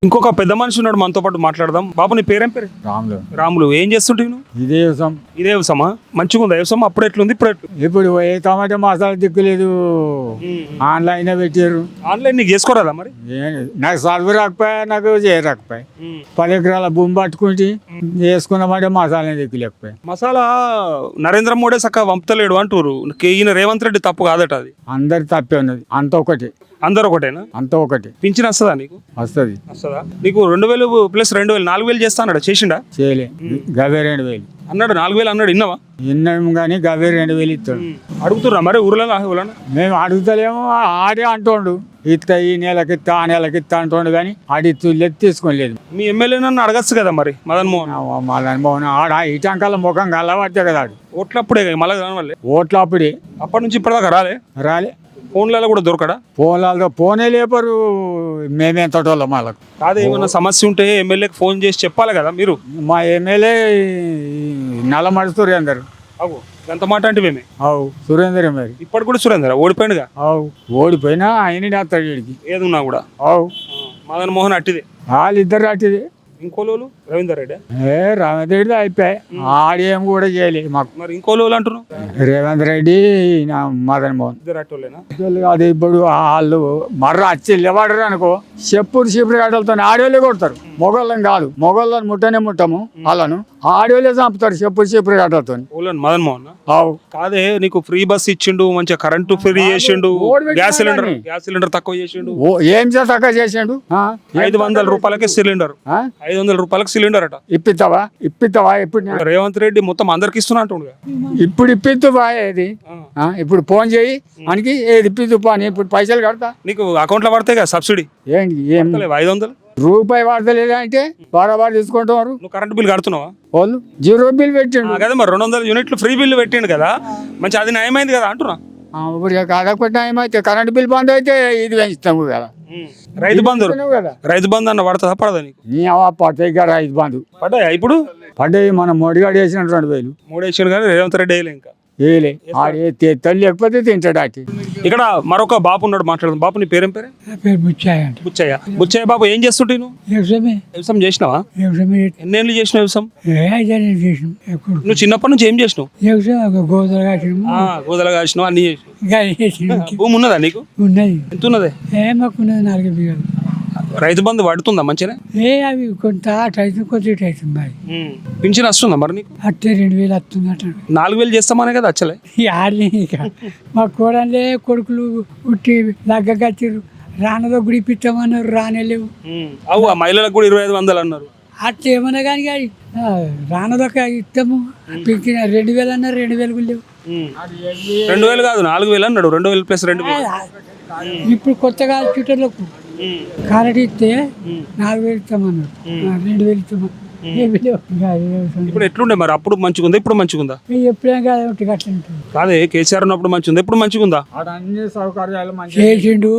ఇంకొక పెద్ద మనిషి ఉన్నాడు మనతో పాటు మాట్లాడదాం. బాబు నీ పేరేం పేరు? రాములు. రాములు. ఏం చేస్తుంటావు నువ్వు? ఇదే వ్యవసాయం. ఇదే వ్యవసాయమా? మంచిగా ఉందా వ్యవసాయం? అప్పుడు ఎట్లుంది ఇప్పుడు ఎట్లు? ఇప్పుడు ఏ టమాటా మసాలా దిక్కులేదు, ఆన్లైన్ పెట్టారు. ఆన్లైన్ నీకు చేసుకోరాదా మరి? నాకు చదువు రాకపోయా, నాకు చేయరాకపోయా. 10 ఎకరాల భూమి పట్టుకుంటే చేసుకున్నామంటే మసాలా దిక్కులేకపోయా. మసాలా నరేంద్ర మోడీ చక్కగా పంపుతలేడు అంటారు. ఈయన రేవంత్ రెడ్డి తప్పు కాదట అది. అందరి తప్పే ఉన్నది. అంత ఒకటి, అందరు ఒకటేనా? అంత ఒకటి. పింఛన్ వస్తుందా నీకు? వస్తుంది. వస్తుందా నీకు? 2000 ప్లస్ 2000 4000 చేస్తా అన్నాడు. చేసిండా? చేయలే. గవే 2000 అన్నాడు. 4000 అన్నాడు. విన్నావా? విన్నాము కానీ గవే 2000 ఇస్తాడు. అడుగుతురా మరి ఊర్లో? మేము అడుగుతలేమో, ఆడే అంటుండు ఇస్తా, ఈ నెలకి ఇస్తా, ఆ నెలకి ఇస్తా అంటుండు కానీ ఆడి తీసుకోలేదు. మీ ఎమ్మెల్యే నన్ను అడగచ్చు కదా మరి మదన్ మోహన్. మదన్ మోహన్ ఆడ ఇటంకాల ముఖం కలబడితే కదా ఆడు. ఓట్లప్పుడే మళ్ళీ రానివ్వలే. ఓట్లు అప్పుడే. అప్పటి నుంచి ఇప్పటిదాకా రాలే. ఫోన్లలో కూడా దొరకడా? ఫోనే లేపరు. మేమేం తోటోళ్ళం వాళ్ళకు. కాదు, ఏమన్నా సమస్య ఉంటే ఎమ్మెల్యేకి ఫోన్ చేసి చెప్పాలి కదా మీరు. మా ఎమ్మెల్యే నల్లమడి సురేందర్. అవు ఎంత మాట అంటే మేమే. అవు సురేందర్ మరి. ఇప్పటి కూడా సురేందర్ ఓడిపోయిందిగా. అవు ఓడిపోయినా ఆయన అత్తాడు వీడికి ఏదున్నా కూడా. అవు మదన్ మోహన్ అట్టిదే. వాళ్ళిద్దరు అట్టిదే. ఇంకోలు రవీందర్ రెడ్డి. రేవంత్ రెడ్డి అయిపోయాయి. ఆడేం కూడా చేయలేదు మాకు. మరి ఇంకోలు అంటున్నావు? రేవంత్ రెడ్డి, మదన్ మోహన్ ఇద్దరు అట్టోలేనా? అది ఇప్పుడు వాళ్ళు మర్ర వచ్చి లేవాడరు అనుకో, చెప్పుడు చీపురు గడ్డలతో ఆడోళ్ళే కొడతారు. మొగళ్ళని కాదు, మొగళ్ళని ముట్టము వాళ్ళను. ఆడోళ్ళే చంపుతారు చెప్పుడు చీపురు గడ్డలతో. మదన్ మోహన్. అవు కాదే, నీకు ఫ్రీ బస్ ఇచ్చిండు, మంచిగా కరెంటు ఫ్రీ చేసిండు, గ్యాస్ సిలిండర్ తక్కువ చేసిండు. ఏం తక్కువ చేసిండు? 500 రూపాయలకే సిలిండర్. 500 రూపాయలకు సిలిండర్ అట. ఇప్పిస్తావా? ఇప్పుడు రేవంత్ రెడ్డి మొత్తం అందరికి ఇస్తున్నా అంటుండగా. ఇప్పుడు ఇప్పిద్దువా? ఏది ఇప్పుడు ఫోన్ చేయి మనకి, ఏది ఇప్పిద్దు పని. ఇప్పుడు పైసలు కడతా. నీకు అకౌంట్ లో పడతాయి కదా సబ్సిడీ. ఏంటి? ఏం 500 రూపాయి వాడతలేదా అంటే బాగా తీసుకుంటున్నారు. నువ్వు కరెంట్ బిల్ కడుతున్నావా? వాళ్ళు 0 బిల్ పెట్టిండు కదా. మరి 200 యూనిట్లు ఫ్రీ బిల్ పెట్టిండు కదా, మంచి అది నయమైంది కదా అంటున్నా. ఇప్పుడు కాదకపోతే ఏమైతే కరెంట్ బిల్ బంద్ అయితే ఇది పెంచుతాము కదా. రైతు బంధు అన్న పడుతుందా పడదా నీకు? నీ పడతాయి కదా రైతు బంధు. పడ్డాయా ఇప్పుడు? పడ్డాయి. మనం మోడీగాడు వేసిన 2000. మోడీ వేసాడు కానీ రేవంత్ రెడ్డి వేయలే ఇంకా. వేయలే. తల్లి లేకపోతే తింటాడు అట్టి. ఇక్కడ మరొక బాపు ఉన్నాడు, మాట్లాడదాం. బాపు నీ పేరేం పేరు? బుచ్చయ్య. బాబు ఏం చేస్తుంటే నువ్వు? వ్యవసాయం చేసినావా? ఎన్నేళ్ళు చేసినావు వ్యవసాయం? నువ్వు చిన్నప్పటి నుంచి ఏం చేసినావు? గోదల కాసినావు, అన్ని చేసినావు. భూమి ఉన్నదా నీకు? ఉన్నది. ఎంత ఉన్నది? 4 బియ్యాలు. రైతు బంధు పడుతుందా మంచిగా? అవి కొంత కొంత పింఛన్ వస్తుందా మరి నీకు? అట్టే 2000 వస్తుంది అంటాడు. 4000 చేస్తామనే కదా వచ్చలే. మా కూడలే కొడుకులు ఉట్టి లగ్గచ్చిర్రు. రానదో గుడి పిచ్చామన్నారు, రానేలేవు. అవు ఆ మహిళలకు కూడా 2500 అన్నారు. అట్లా ఏమన్నా కానీ రానదొక ఇస్తాము. 2000 అన్నారు, 2000 కూడా లేవు. 2000 కాదు 4000 అన్నాడు. 2000 ప్లస్ 2000. ఇప్పుడు కొత్తగా ట్విట్టర్లకు కారెట్ ఇస్తే 4000 ఇస్తామన్నారు, 2000 ఇస్తామన్నారు. ఇప్పుడు ఎట్లుండే మరి? అప్పుడు మంచిగుందా, ఇప్పుడు మంచిగుందా? ఎప్పుడేం కాదు అట్లా ఉంటుంది. కాదే, కేసీఆర్ ఉన్నప్పుడు మంచిగుందా, ఇప్పుడు మంచిగుందా? అన్ని సౌకర్యాలు చేసిండు.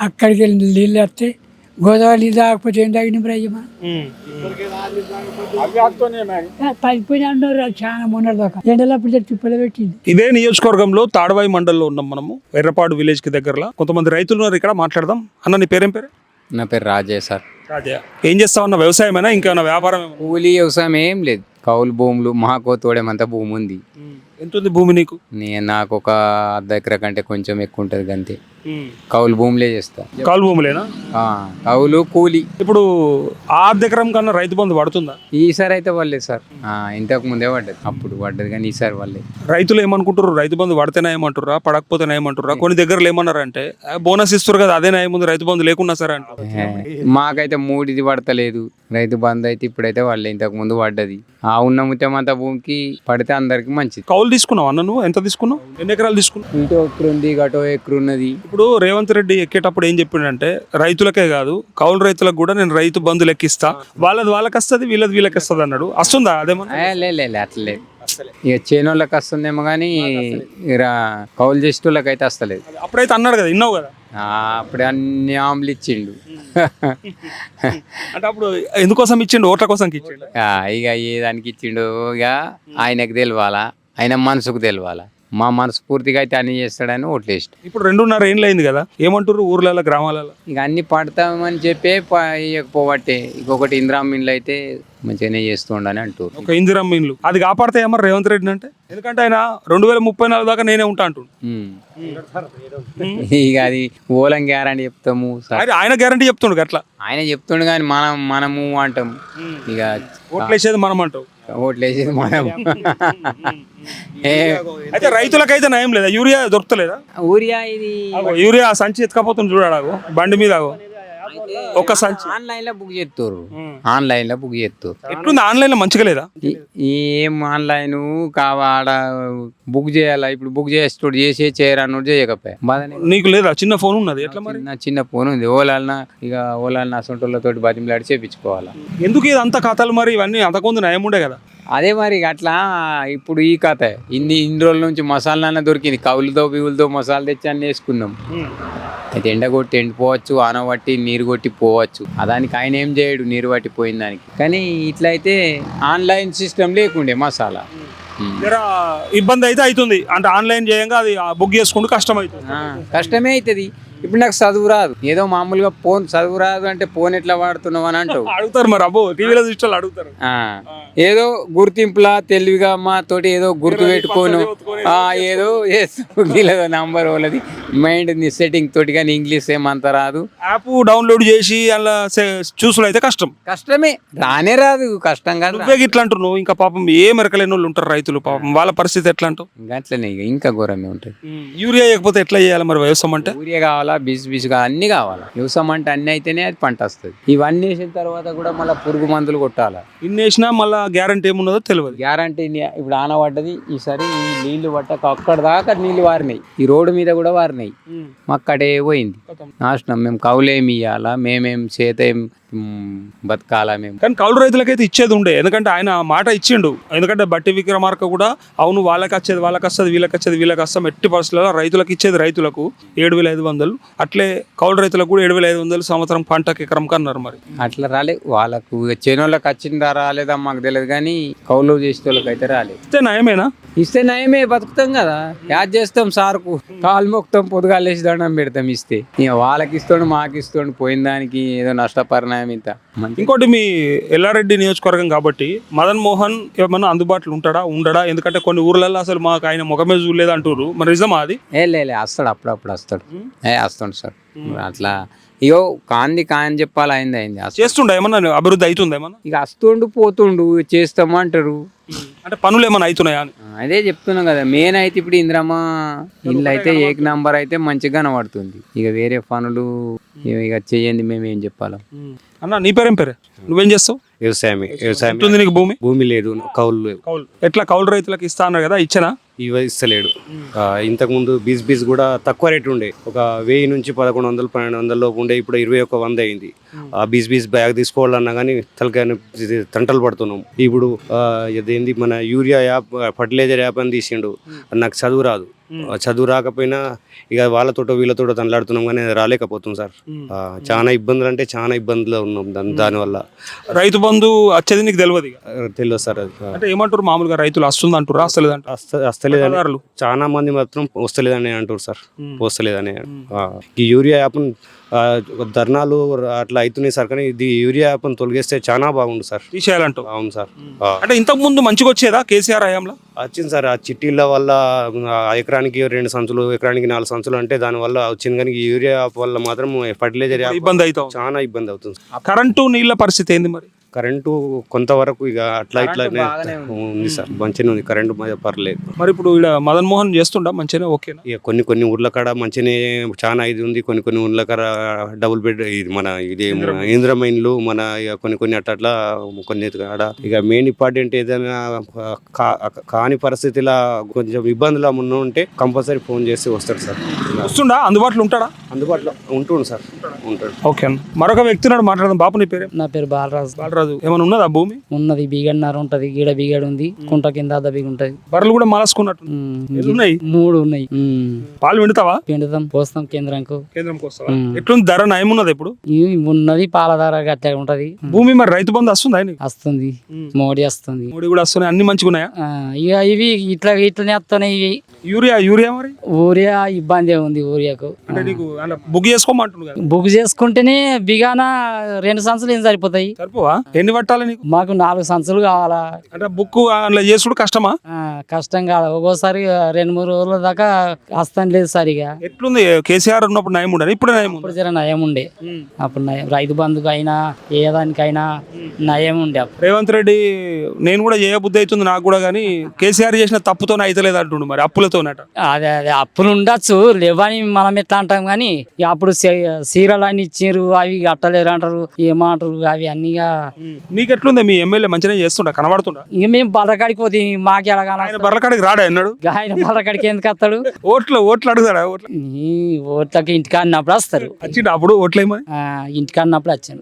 అక్కడికి వెళ్ళి నీళ్ళు వస్తే గోదావరి నీళ్ళు తాగకపోతే ఏం తాగిన బ్రహ్మ పైపోయి అన్నారు. చాలా మొన్న దాకా ఎండలప్పుడు తిప్పలు పెట్టింది. ఇదే నియోజకవర్గంలో తాడవాయి మండలంలో ఉన్నాం మనము, ఎర్రపాడు విలేజ్ కి దగ్గరలో. కొంతమంది రైతులు ఉన్నారు ఇక్కడ, మాట్లాడదాం. అన్న నీ పేరేం పేరు? నా పేరు రాజయ్య సార్. రాజయ్య, ఏం చేస్తావు అన్న? వ్యవసాయమేనా ఇంకేమన్నా వ్యాపారం? కూలీ వ్యవసాయం ఏం లేదు, కౌలు భూములు. మాకు తోడేమంతా భూమి ఉంది. ఎంత ఉంది భూమి నీకు? నాకు ఒక 1/2 ఎకరా కంటే కొంచెం ఎక్కువ ఉంటుంది అంతే. కౌలు భూములే చేస్తా. కౌలు భూములేనా? కౌలు కూలి. ఇప్పుడు 1/2 ఎకరం కన్నా రైతు బంధు పడుతుందా? ఈసారి అయితే పడలేదు సార్. ఇంతకు ముందే పడ్డది, అప్పుడు పడ్డది కానీ ఈసారి పడలేదు. రైతులు ఏమనుకుంటారు? రైతు బంధు పడితేనే ఏమంటారా, పడకపోతేనే ఏమంటారా? కొన్ని దగ్గరలో ఏమన్నారంటే బోనస్ ఇస్తారు కదా, అదే ముందు రైతు బంధు లేకున్నా సరే అంటారు. మాకైతే 3 పడతలేదు రైతు బంధు అయితే. ఇప్పుడైతే పడలే, ఇంతకు ముందు పడ్డది. ఉన్న ముత్యమంతా భూమికి పడితే అందరికి మంచిది. కౌలు తీసుకున్నావు అన్న? నువ్వు ఎంత తీసుకున్నావు? ఎన్ని ఎకరాలు తీసుకున్నావు? ఇటో ఎకరు ఉంది, గటో ఎకరు ఉన్నది. ఇప్పుడు రేవంత్ రెడ్డి ఎక్కేటప్పుడు ఏం చెప్పిండంటే, రైతులకే కాదు కౌలు రైతులకు కూడా నేను రైతు బంధు లెక్కిస్తా, వాళ్ళకి వస్తుంది, వీళ్ళకి వస్తుంది అన్నాడు. వస్తుందా అదేమన్నా? లేదు అట్లేదు. ఇక చేనోళ్ళకి వస్తుందేమో కానీ కౌలు చేసేటోళ్ళకి అయితే వస్తలేదు. అప్పుడైతే అన్నాడు కదా, విన్నావు కదా? అప్పుడే అన్ని ఆమ్లు ఇచ్చిండు. అంటే అప్పుడు ఎందుకోసం ఇచ్చిండు? ఓట్ల కోసం ఇచ్చిండు. ఇక ఏ దానికి ఇచ్చిండు ఇక ఆయనకు తెలియాలా, ఆయన మనసుకు తెలియాలా. మా మనస్ఫూర్తిగా అయితే అన్ని చేస్తాడని ఓట్లేసిన. ఇప్పుడు 2.5 ఏళ్ళు అయింది కదా, ఏమంటారు ఊర్లలో గ్రామాలలో? ఇక అన్ని పడతామని చెప్పే ఇవ్వకపోబట్టే. ఇంకొకటి ఇందిరామ్మ ఇండ్లు అయితే మంచిగానే చేస్తుండని అంటారు. ఒక ఇందిరమ్మ ఇండ్లు అది కాపాడతాయి మరి రేవంత్ రెడ్డి అంటే? ఎందుకంటే ఆయన 2034 దాకా నేనే ఉంటా అంటుండు. ఇక అది ఓలం గ్యారంటీ చెప్తాము సార్, ఆయన గ్యారంటీ చెప్తుండు అట్లా. ఆయన చెప్తుండు కానీ మనము అంటాము. ఇక ఓట్లేసేది మనం అంటావు. ఓట్లేసేది మనం. అయితే రైతులకైతే నయం లేదా? యూరియా దొరుకుతలేదా? ఊరియా ఇది యూరియా సంచి ఎత్తుకపోతుంది చూడాడు బండి మీద ఒక సంచి. ఆన్లైన్ లో బుక్ చేస్తారు, ఆన్లైన్ లో బుక్ చేస్తారు. ఎట్లుంది ఆన్లైన్ లో? మంచిగా లేదా? ఏం ఆన్లైన్ కావాడ బుక్ చేయాలా? ఇప్పుడు బుక్ చేసేటోడు చేయరానోడు చేయకపోయా. నీకు లేదా? చిన్న ఫోన్ ఉన్నది, ఎట్లా మరి? నా చిన్న ఫోన్ ఉంది. ఓలాలన అసంటోళ్ళతో బతిమలాడి చేపించుకోవాలా. ఎందుకు ఇది అంత కథలు మరి? ఇవన్నీ అంతకుముందు నయం ఉండే కదా. అదే మరి అట్లా ఇప్పుడు ఈ కథ ఇన్ని రోజుల నుంచి మసాలా దొరికింది. కవులతో బివులతో మసాలా తెచ్చి అన్ని వేసుకున్నాం. అయితే ఎండ కొట్టి ఎండిపోవచ్చు, ఆన పట్టి నీరు కొట్టి పోవచ్చు. దానికి ఆయన ఏం చేయడు, నీరు పట్టి పోయిన దానికి. కానీ ఇట్లయితే ఆన్లైన్ సిస్టమ్ లేకుండే మసాలా ఇబ్బంది అయితే అవుతుంది. అంటే ఆన్లైన్ చేయంగా అది బుక్ చేసుకుంటూ కష్టం అవుతుంది. కష్టమే అవుతుంది. ఇప్పుడు నాకు చదువు రాదు, ఏదో మామూలుగా ఫోన్ చదువు రాదు అంటే ఫోన్ ఎట్లా వాడుతున్నావు అని అంటావు. అడుగుతారు మరి, అబ్బో టీవీలో చూస్తే అడుగుతారు. ఏదో గుర్తింపులా తెలివిగా మా తోటి ఏదో గుర్తు పెట్టుకోను, ఏదో ఏదో నంబర్ వాళ్ళది మైండ్ సెట్టింగ్ తోటి. కానీ ఇంగ్లీష్ ఏమంత రాదు. యాప్ డౌన్లోడ్ చేసి అలా చూసుడు అయితే కష్టం. కష్టమే, రానే రాదు. కష్టం కాదు. నువ్వే ఇట్లా అంటున్నావు. ఇంకా పాపం ఏ మెరకలేని వాళ్ళు ఉంటారు రైతులు, పాపం వాళ్ళ పరిస్థితి ఎట్లా అంటావు? అట్లనే ఇంకా ఘోరమే ఉంటుంది. యూరియా లేకపోతే ఎట్లా చేయాలి మరి వ్యవసాయం అంటే? యూరియా కావాలా, బిసుగా అన్ని కావాలా. వ్యవసాయం అంటే అన్ని అయితేనే అది పంట వస్తుంది. ఇవన్నీ వేసిన తర్వాత కూడా మళ్ళీ పురుగు మందులు కొట్టాలా. ఇన్ని వేసినా మళ్ళీ గ్యారంటీ ఏమున్నదో తెలియదు. గ్యారంటీ ఇప్పుడు ఆన పడ్డది ఈసారి, ఈ నీళ్లు పట్టక అక్కడ దాకా నీళ్లు వారినాయి, ఈ రోడ్డు మీద కూడా వారినాయి. అక్కడే పోయింది నాశనం. మేము కౌలేమి ఇవ్వాలా, మేమేం చేత ఏం బతకాలా మేము? కానీ కౌలు రైతులకైతే ఇచ్చేది ఉండే, ఎందుకంటే ఆయన మాట ఇచ్చిండు. ఎందుకంటే బట్టి విక్రమార్క కూడా అవును వాళ్ళకి వచ్చేది వాళ్ళకి వస్తుంది, వీళ్ళకి వచ్చేది వీళ్ళకి వస్తాం, ఎట్టి పరిస్థితుల్లో రైతులకు ఇచ్చేది రైతులకు 7,500. అట్లే కౌలు రైతులకు కూడా 7,500 సంవత్సరం పంటకి ఎకరం కన్నారు. మరి అట్లా రాలే వాళ్ళకు. చేనోళ్ళకి వచ్చిందా రాలేదా మాకు తెలియదు, కానీ కౌలు చేసే వాళ్ళకి అయితే రాలేదు. ఇస్తే నయమేనా? ఇస్తే నయమే, బతుకుతాం కదా. యాడ్ చేస్తాం సార్కు, కాలు మొక్కుతాం, పొద్దుగాలేసి దండం పెడతాం. ఇస్తే ఇక వాళ్ళకి ఇస్తాడు మాకు ఇస్తాడు, పోయిన దానికి ఏదో నష్టపరిణామం ఇంత. ఇంకోటి మీ ఎల్లారెడ్డి నియోజకవర్గం కాబట్టి మదన్ మోహన్ ఏమన్నా అందుబాటులో ఉండడా? ఎందుకంటే కొన్ని ఊర్లలో అసలు మాకు ఆయన ముఖమే చూడలేదు అంటారు. మరి నిజమా అది? లే వస్తాడు, అప్పుడప్పుడు వస్తాడు. వస్తాడు సార్. అట్లా ఇగో కాని చెప్పాలి, అయింది చేస్తుండ ఏమన్నా అభివృద్ధి అవుతుంది ఏమన్నా? ఇక వస్తుండు పోతుండు చేస్తాము అంటారు. అంటే పనులు ఏమైనా అవుతున్నాయా అని అదే చెప్తున్నాం కదా. మెయిన్ అయితే ఇప్పుడు ఇందిరమ్మ ఇల్లు అయితే ఏక నంబర్ అయితే మంచిగా కనబడుతుంది. ఇక వేరే పనులు ఇక చెయ్యండి, మేము ఏం చెప్పాలి. అన్న నీ పేరేం పేరే? నువ్వేం చేస్తావు? వ్యవసాయం ఉంటుంది నీకు భూమి? భూమి లేదు, కౌలు లేవు. ఎట్లా కౌలు రైతులకు ఇస్తా అన్నారు కదా, ఇచ్చనా? ఇస్తలేడు. ఇంతకుముందు బీస్ కూడా తక్కువ రేటు ఉండే, ఒక 1000 నుంచి 1100 1200 లోపు ఉండే. ఇప్పుడు 2100 అయింది. ఆ బీస్ బ్యాగ్ తీసుకోవాలన్నా కానీ తలకాయ తంటలు పడుతున్నాం. ఇప్పుడు ఇదేంది మన యూరియా యాప్, ఫర్టిలైజర్ యాప్ అని తీసిండు. నాకు చదువు రాదు, చదువు రాకపోయినా ఇక వాళ్ళతోటో వీళ్ళతోటో తనలాడుతున్నాం, కానీ రాలేకపోతున్నాం సార్. చాలా ఇబ్బందులు అంటే చాలా ఇబ్బందులు ఉన్నాం దానివల్ల. రైతు బంధు వచ్చేది నీకు తెలియదు? తెలియదు సార్. అది అంటే ఏమంటారు మామూలుగా రైతులు వస్తుంది అంటారు, వస్తలేదంట? వస్తలేదని చాలా మంది మాత్రం వస్తలేదని అంటారు సార్. వస్తలేదని. ఈ యూరియా యాప్ ధర్నాలు అట్లా అవుతున్నాయి సార్, కానీ ఇది యూరియా యాప్ తొలగిస్తే చాలా బాగుండు సార్. తీసేయాలంటారు? అవును సార్. అంటే ఇంతకు ముందు మంచిగా వచ్చేదా కేసీఆర్ హయాంలో? వచ్చింది సార్. ఆ చిట్టీల వల్ల ఎకరానికి 2 సంచులు, ఎకరానికి 4 సంచులు అంటే దానివల్ల వచ్చింది. కానీ ఈ యూరియా యాప్ వల్ల మాత్రం ఫర్టిలైజర్ ఇబ్బంది అవుతుంది, చాలా ఇబ్బంది అవుతుంది. కరెంటు నీళ్ళ పరిస్థితి ఏంది మరి? కరెంటు కొంతవరకు ఇక అట్లా ఇట్లా ఉంది సార్, మంచిగానే ఉంది కరెంటు, పర్లేదు. మరి ఇప్పుడు ఇక్కడ మదన్ మోహన్ చేస్తుండా మంచిగానే? ఓకేనా? ఇక కొన్ని ఊర్ల కాడ మంచిగానే చాలా ఇది ఉంది. కొన్ని ఊర్ల కాడ డబుల్ బెడ్ ఇది మన ఇది ఇందిరమ్మ ఇండ్లు మన ఇక కొన్ని అట్లా కొన్ని కాడ. ఇక మెయిన్ ఇంపార్టెంట్ ఏదైనా కాని పరిస్థితిలో కొంచెం ఇబ్బందులు ఉంటే కంపల్సరీ ఫోన్ చేసి వస్తాడు సార్. వస్తుండా? అందుబాటులో ఉంటాడా? అందుబాటులో ఉంటుండు సార్, ఉంటాడు. ఓకే అన్న. మరొక వ్యక్తి నాడు మాట్లాడదాం. బాపు నీ పేరు? నా పేరు బాలరాజు. రాజు ఏమైనా ఉన్నదా భూమి? ఉన్నది బిగడన్నర ఉంటది, గీడ బిగడు ఉంది, కుంట కింద దబ్బిగా ఉంటది. బర్రెలు కూడా మాలసుకున్నట్టు ఉన్నాయి. 3 ఉన్నాయి. పాలు పిండుతావా? పిండుతాం, పోస్తాం కేంద్రంకు. కేంద్రంకి వస్తావా? ఎట్లుంది ధర నయం ఉన్నది ఇప్పుడు? ఉన్నది పాల ధర గట్టిగా ఉంటది. భూమి మరి రైతు బంధు వస్తుందా నీకు? వస్తుంది, మోడీ వస్తుంది. మోడీ కూడా వస్తున్నాయి, అన్ని మంచిగా ఉన్నాయా? ఇక ఇవి ఇట్లనే వస్తున్నాయి. ఇవి యూరియా మరి ఊరియా ఇబ్బంది ఉంది. ఊరియాకు అంటే నీకు బుక్ చేసుకోమంటున్నావు కదా? బుక్ చేసుకుంటేనే బిగాన 2 సంచులు ఏం సరిపోతాయి. సరిపోవా? ఎన్ని పట్టాలి నీకు? మాకు 4 సంచులు కావాలా. అంటే బుక్ అట్లా చేసుడు కష్టమా? కష్టం కాదు, ఒక్కోసారి 2-3 రోజుల దాకా వస్తాం లేదు సరిగా. ఎట్లుంది కేసీఆర్ ఉన్నప్పుడు నయం ఉండే, ఇప్పుడు నయం ఉంది? అప్పుడు జర నయం ఉండే, అప్పుడు నయం. రైతు బంధుకు అయినా ఏ దానికైనా నయం ఉండే అప్పుడు. రేవంత్ రెడ్డి నేను కూడా ఏ బుద్ధి అవుతుంది నాకు కూడా, కానీ కేసీఆర్ చేసిన తప్పుతోనే అయితలేదు అంటుండు, మరి అప్పులతోనట. అదే అప్పులు ఉండొచ్చు, లేవని మనం ఎట్లా అంటాం కానీ అప్పుడు సీరలు అని ఇచ్చారు, అవి కట్టలేరు అంటారు, ఏమంటారు అవి అన్నిగా. నీకెట్లుంది? మీ ఎమ్మెల్యే మంచిగా చేస్తుండ, కనబడుతుండ? ఇక మేము బర్రకాడికి పోతే మాకు ఎలా ఆయన బర్రకాడికి రాడా అన్నాడు? ఆయన బర్రకాడికి ఎందుకు వస్తాడు? ఓట్లు అడుగుతాడా? ఓట్లకి ఇంటికి అన్నప్పుడు వస్తారు. వచ్చిండు అప్పుడు ఓట్లేమో ఇంటికి అన్నప్పుడు వచ్చాను.